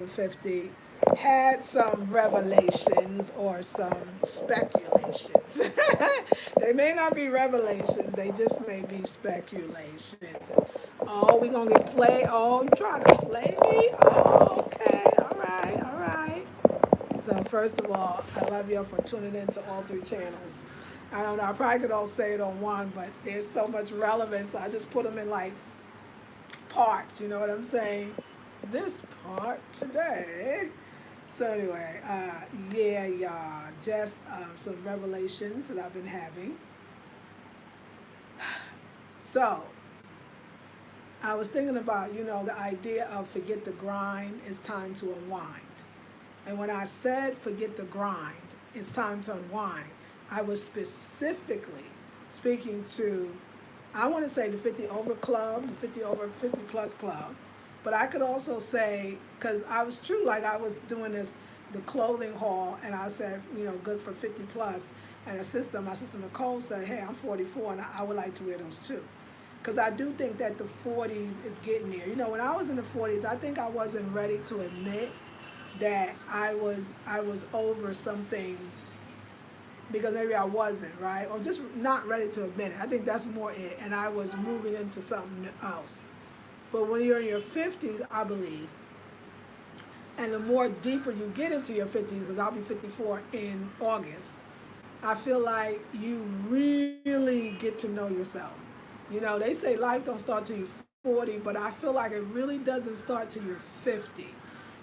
50 had some revelations or some speculations. They may not be revelations, they just may be speculations. Oh, we gonna get play. Oh, you trying to play me? Oh, okay, all right, all right. So first of all, I love y'all for tuning in to all three channels. I don't know, I probably could all say it on one, but there's so much relevance. I just put them in like parts, you know what I'm saying? This part today. So anyway, yeah, y'all, just some revelations that I've been having. So I was thinking about, the idea of forget the grind, it's time to unwind. And when I said forget the grind, it's time to unwind, I was specifically speaking to, I want to say the 50 over club, the 50 over 50 plus club. But I could also say, because I was true, like I was doing the clothing haul, and I said, good for 50 plus. And my sister Nicole said, hey, I'm 44, and I would like to wear those too. Because I do think that the 40s is getting there. When I was in the 40s, I think I wasn't ready to admit that I was over some things because maybe I wasn't, right? Or just not ready to admit it. I think that's more it. And I was moving into something else. But when you're in your 50s, I believe, and the more deeper you get into your 50s, because I'll be 54 in August, I feel like you really get to know yourself. They say life don't start till you're 40, but I feel like it really doesn't start till you're 50.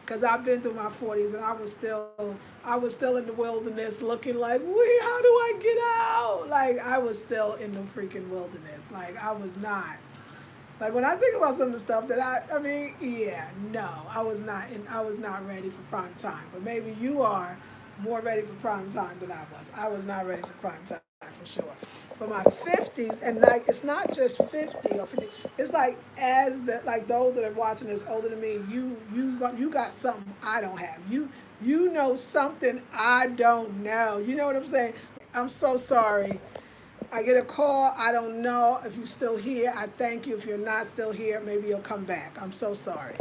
Because I've been through my 40s and I was still in the wilderness looking like, wait, how do I get out? Like I was still in the freaking wilderness. Like I was not. Like when I think about some of the stuff that I mean, yeah, no, I was not ready for prime time. But maybe you are more ready for prime time than I was. I was not ready for prime time for sure. But my 50s, and like it's not just 50 or 50. It's like like those that are watching this older than me, you got something I don't have. You know something I don't know. You know what I'm saying? I'm so sorry. I get a call. I don't know if you're still here. I thank you. If you're not still here, maybe you'll come back. I'm so sorry.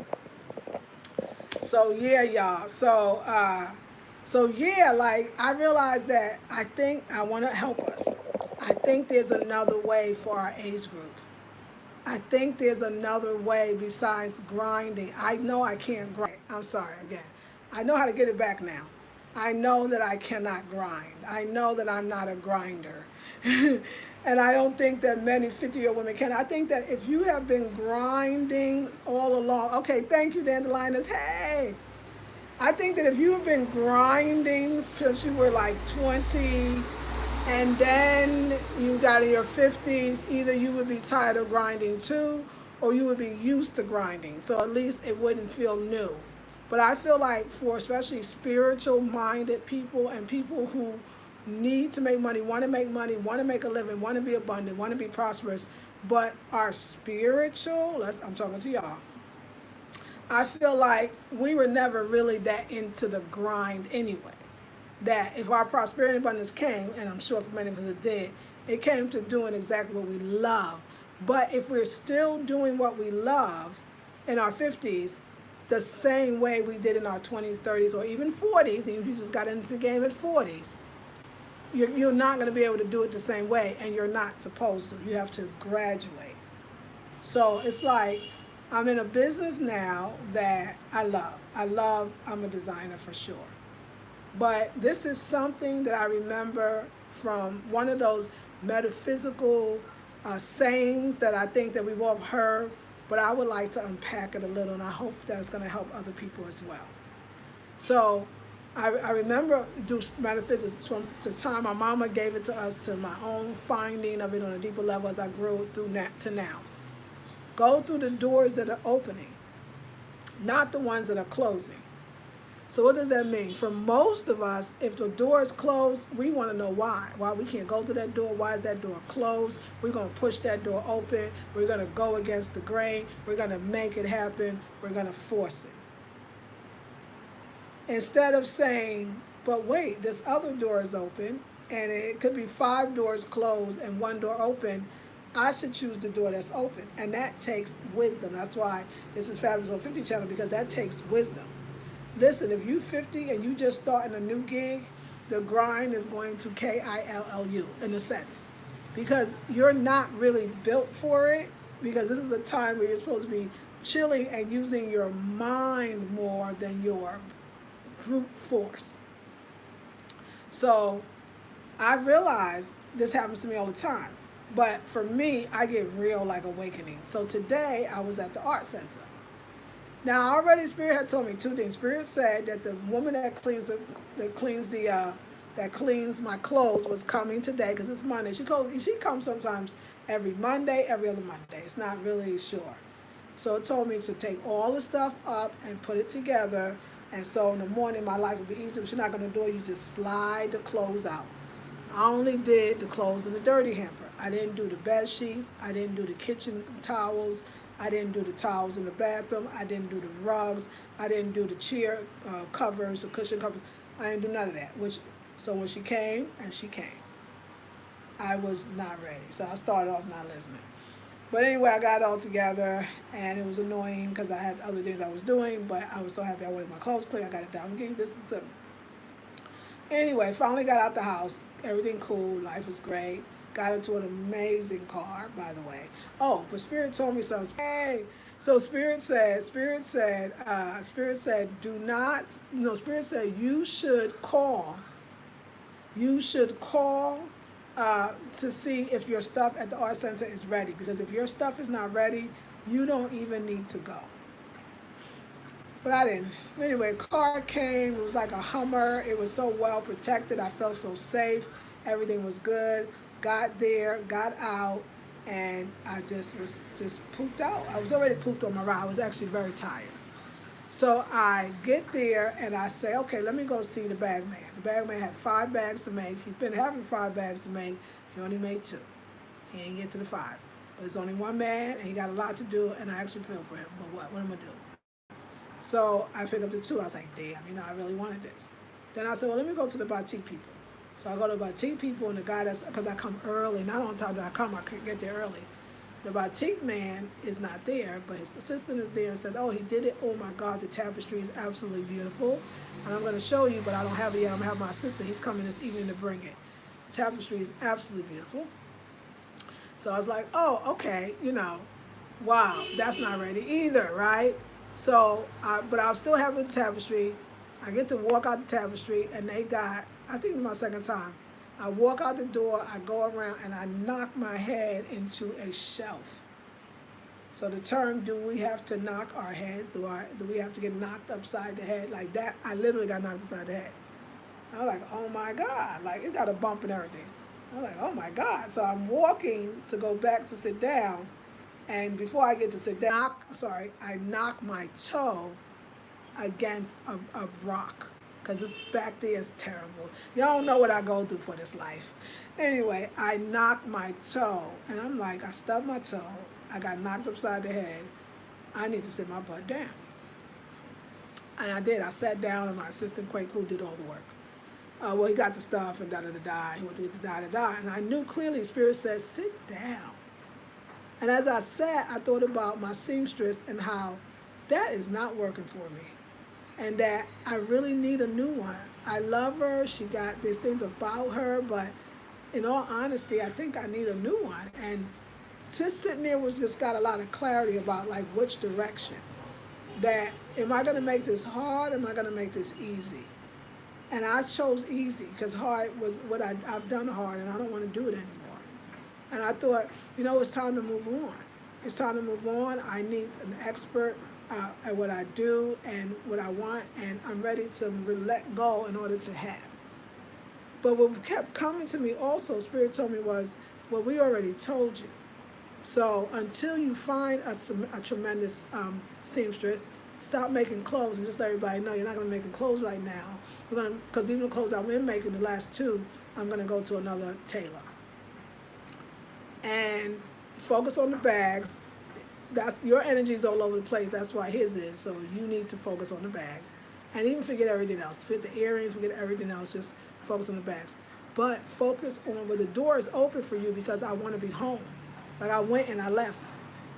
So yeah, y'all. So yeah, like I realized that I think I want to help us. I think there's another way for our age group. I think there's another way besides grinding. I know I can't grind. I'm sorry again. I know how to get it back now. I know that I cannot grind. I know that I'm not a grinder. And I don't think that many 50-year-old women can. I think that if you have been grinding all along, okay, thank you, Dandelioness. Hey, I think that if you have been grinding since you were like 20 and then you got in your 50s, either you would be tired of grinding too or you would be used to grinding. So at least it wouldn't feel new. But I feel like for especially spiritual minded people and people who need to make money, want to make a living, want to be abundant, want to be prosperous, but are spiritual, I'm talking to y'all. I feel like we were never really that into the grind anyway. That if our prosperity and abundance came, and I'm sure for many of us it came to doing exactly what we love. But if we're still doing what we love in our 50s, the same way we did in our 20s, 30s, or even 40s, and you just got into the game at 40s, you're not going to be able to do it the same way, and you're not supposed to. You have to graduate. So it's like I'm in a business now that I love. I'm a designer for sure. But this is something that I remember from one of those metaphysical sayings that I think that we've all heard, but I would like to unpack it a little, and I hope that's going to help other people as well. So I remember do metaphysics from the time my mama gave it to us to my own finding of it on a deeper level as I grew through to now. Go through the doors that are opening, not the ones that are closing. So what does that mean? For most of us, if the door is closed, we want to know why. Why we can't go to that door? Why is that door closed? We're going to push that door open. We're going to go against the grain. We're going to make it happen. We're going to force it. Instead of saying, but wait, this other door is open, and it could be 5 doors closed and 1 door open, I should choose the door that's open. And that takes wisdom. That's why this is Fabulous on 50 channel, because that takes wisdom. Listen, if you 50 and you just starting a new gig, the grind is going to KILLU in a sense. Because you're not really built for it, because this is a time where you're supposed to be chilling and using your mind more than your brute force. So I realize this happens to me all the time. But for me, I get real like awakening. So today I was at the art center. Now already Spirit had told me two things. Spirit said that the woman that cleans my clothes was coming today because it's Monday. She comes sometimes every Monday, every other Monday. It's not really sure. So it told me to take all the stuff up and put it together. And so in the morning my life will be easier. But you're not going to do it. You just slide the clothes out. I only did the clothes in the dirty hamper. I didn't do the bed sheets. I didn't do the kitchen towels. I didn't do the towels in the bathroom. I didn't do the rugs. I didn't do the chair covers, the cushion covers. I didn't do none of that. So when she came, I was not ready. So I started off not listening. But anyway, I got it all together, and it was annoying because I had other things I was doing, but I was so happy I wanted my clothes clean. I got it down. I'm getting this and something. Anyway, finally got out the house. Everything cool. Life was great. Got into an amazing car, by the way. Oh, but Spirit told me something. Hey, so Spirit said, do not, Spirit said you should call. You should call to see if your stuff at the art center is ready. Because if your stuff is not ready, you don't even need to go. But I didn't. Anyway, car came. It was like a Hummer. It was so well protected. I felt so safe. Everything was good. Got there, got out, and I just pooped out. I was already pooped on my ride. I was actually very tired. So I get there and I say, okay, let me go see the bag man. The bag man had 5 bags to make. He's been having 5 bags to make. He only made 2. He ain't get to the 5. But there's only one man, and he got a lot to do, and I actually feel for him. But what am I going to do? So I picked up the 2. I was like, damn, I really wanted this. Then I said, well, let me go to the batik people. So I go to the batik people, and the guy because I come early, not on time that I come, I could get there early. The batik man is not there, but his assistant is there and said, oh, he did it. Oh my God, the tapestry is absolutely beautiful. And I'm going to show you, but I don't have it yet. I'm going to have my assistant. He's coming this evening to bring it. Tapestry is absolutely beautiful. So I was like, oh, okay, wow, that's not ready either, right? So, but I was still happy with the tapestry. I get to walk out the tapestry, and they got, I think it's my second time. I walk out the door, I go around, and I knock my head into a shelf. So the term, do we have to knock our heads? Do we have to get knocked upside the head like that? I literally got knocked upside the head. I was like, oh my God, like it got a bump and everything. I was like, oh my God. So I'm walking to go back to sit down, and before I get to sit down, I knock my toe against a rock. Because this back there is terrible. Y'all don't know what I go through for this life. Anyway, I knocked my toe. And I'm like, I stubbed my toe. I got knocked upside the head. I need to sit my butt down. And I did. I sat down, and my assistant, Quake, who did all the work. Well, he got the stuff and da-da-da-da. He went to get the da-da-da. And I knew clearly, Spirit said, sit down. And as I sat, I thought about my seamstress and how that is not working for me. And that I really need a new one. I love her. There's things about her, but in all honesty, I think I need a new one. And just sitting there just got a lot of clarity about like which direction. That am I going to make this hard? Am I going to make this easy? And I chose easy because hard was what I've done hard, and I don't want to do it anymore. And I thought, it's time to move on. It's time to move on. I need an expert at what I do and what I want, and I'm ready to let go in order to have. But what kept coming to me also, Spirit told me was, well, we already told you. So until you find a tremendous seamstress, stop making clothes and just let everybody know you're not going to be making clothes right now. Because even the clothes I've been making, the last 2, I'm going to go to another tailor. And focus on the bags. That's your energy is all over the place. That's why his is. So you need to focus on the bags, and even forget everything else. Forget the earrings. Forget everything else. Just focus on the bags. But focus on where the door is open for you because I want to be home. Like I went and I left.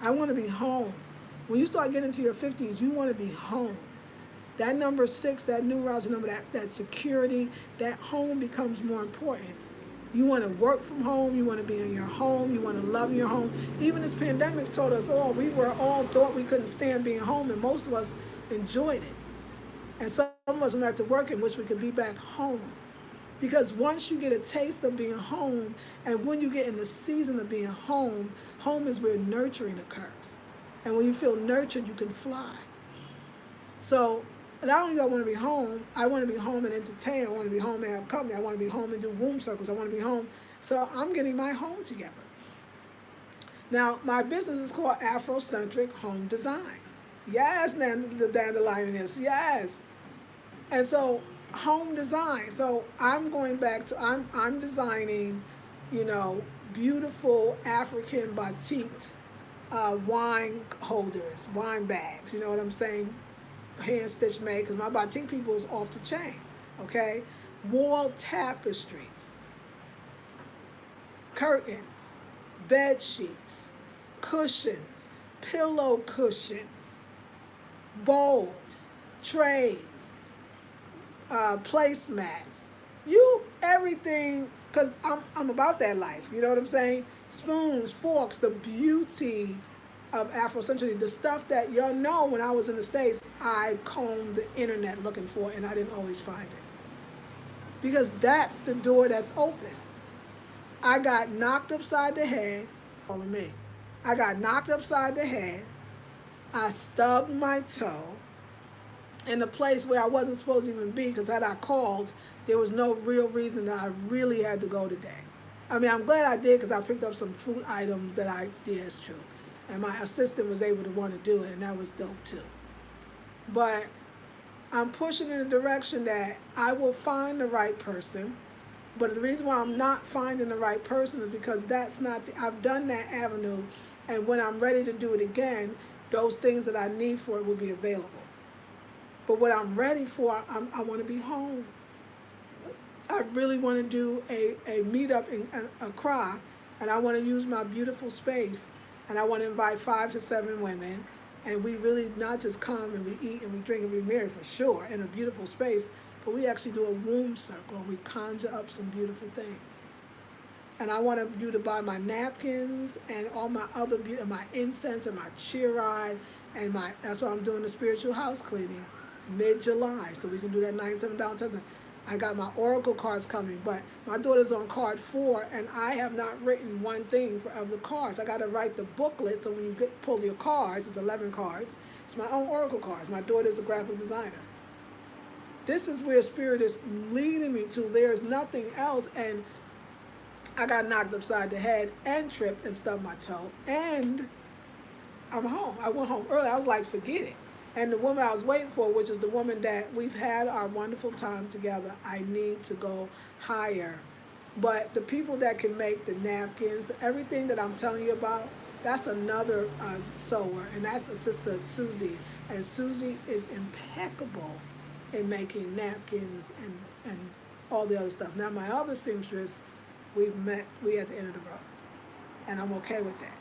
I want to be home. When you start getting into your 50s, you want to be home. That number 6, that numerology number, that security, that home becomes more important. You want to work from home. You want to be in your home. You want to love your home. Even this pandemic told us, oh, we were all thought we couldn't stand being home, and most of us enjoyed it. And some of us went back to work and wish we could be back home. Because once you get a taste of being home, and when you get in the season of being home, home is where nurturing occurs. And when you feel nurtured, you can fly. So not only do I want to be home, I want to be home and entertain. I want to be home and have company. I want to be home and do womb circles. I want to be home. So I'm getting my home together. Now, my business is called Afrocentric Home Design. Yes, the dandelion is. Yes. And so home design. So I'm going back to, I'm designing, beautiful African batiks, wine holders, wine bags. You know what I'm saying? Hand stitch made, because my batik people is off the chain. Okay? Wall tapestries, curtains, bed sheets, cushions, pillow cushions, bowls, trays, placemats, everything, because I'm about that life. You know what I'm saying? Spoons, forks, the beauty of Afrocentric, the stuff that y'all know. When I was in the States, I combed the internet looking for it, and I didn't always find it, because that's the door that's open. I got knocked upside the head. Follow me. I got knocked upside the head. I stubbed my toe in a place where I wasn't supposed to even be, because had I called, there was no real reason that I really had to go today. I mean, I'm glad I did, because I picked up some food items that it's true. And my assistant was able to want to do it, and that was dope too. But I'm pushing in a direction that I will find the right person. But the reason why I'm not finding the right person is because I've done that avenue, and when I'm ready to do it again, those things that I need for it will be available. But what I'm ready for, I want to be home. I really want to do a meetup in Accra, and I want to use my beautiful space, and I want to invite 5 to 7 women, and we really not just come and we eat and we drink and we marry for sure in a beautiful space, but we actually do a womb circle. We conjure up some beautiful things. And I want you to buy my napkins and all my other my incense and my cheeride, and that's why I'm doing the spiritual house cleaning mid-July, so we can do that $97 I got my oracle cards coming, but my daughter's on card 4, and I have not written one thing of the cards. I got to write the booklet, so when you pull your cards, it's 11 cards. It's my own oracle cards. My daughter's a graphic designer. This is where spirit is leading me to. There's nothing else, and I got knocked upside the head and tripped and stubbed my toe, and I'm home. I went home early. I was like, forget it. And the woman I was waiting for, which is the woman that we've had our wonderful time together, I need to go higher. But the people that can make the napkins, everything that I'm telling you about, that's another sewer, and that's the sister Susie. And Susie is impeccable in making napkins and all the other stuff. Now, my other seamstress, we at the end of the road, and I'm okay with that.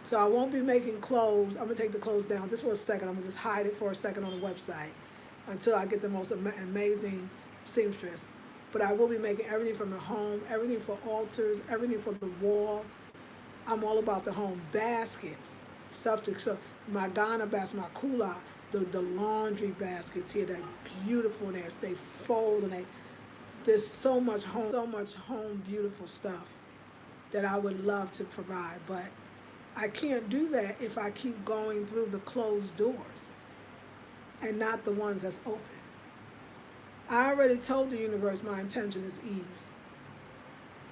So I won't be making clothes. I'm going to take the clothes down just for a second. I'm going to just hide it for a second on the website until I get the most amazing seamstress. But I will be making everything from the home, everything for altars, everything for the wall. I'm all about the home. Baskets, stuff so my Ghana baskets, my kula, the laundry baskets here, they're beautiful. They fold, and there's so much home beautiful stuff that I would love to provide. But I can't do that if I keep going through the closed doors and not the ones that's open. I already told the universe my intention is ease.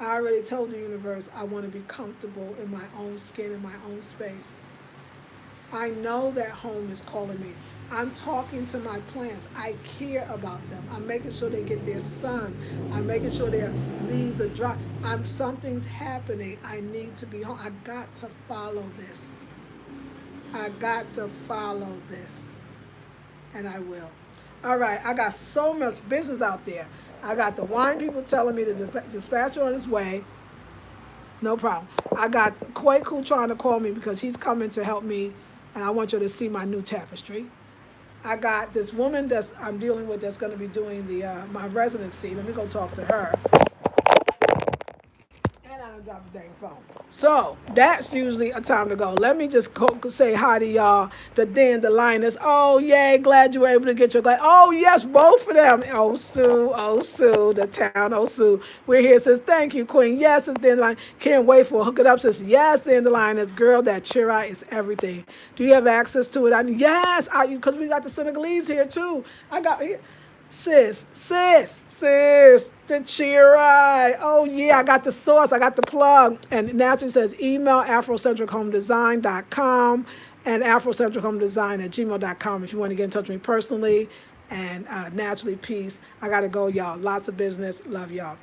I already told the universe I want to be comfortable in my own skin, in my own space. I know that home is calling me. I'm talking to my plants. I care about them. I'm making sure they get their sun. I'm making sure their leaves are dry. Something's happening. I need to be home. I got to follow this. I got to follow this. And I will. All right, I got so much business out there. I got the wine people telling me to dispatch on his way. No problem. I got Kwaku trying to call me because he's coming to help me, and I want you to see my new tapestry. I got this woman I'm dealing with that's going to be doing the my residency. Let me go talk to her. And I done dropped the dang phone. So that's usually a time to go. Let me just say hi to y'all. The Dandelioners. Oh, yay. Glad you were able to get your glass. Oh, yes, both of them. Oh, Sue, the town, oh, Sue. We're here, says, thank you, Queen. Yes, it's Dandelion. Can't wait for it. Hook it up, says, yes, Dandelioners. Girl, that cheer is everything. Do you have access to it? Yes, because we got the Senegalese here, too. I got here. Sis, the cheer eye. Oh, yeah, I got the source. I got the plug. And Naturally says email afrocentrichomedesign.com and afrocentrichomedesign@gmail.com if you want to get in touch with me personally. And Naturally, peace. I got to go, y'all. Lots of business. Love y'all.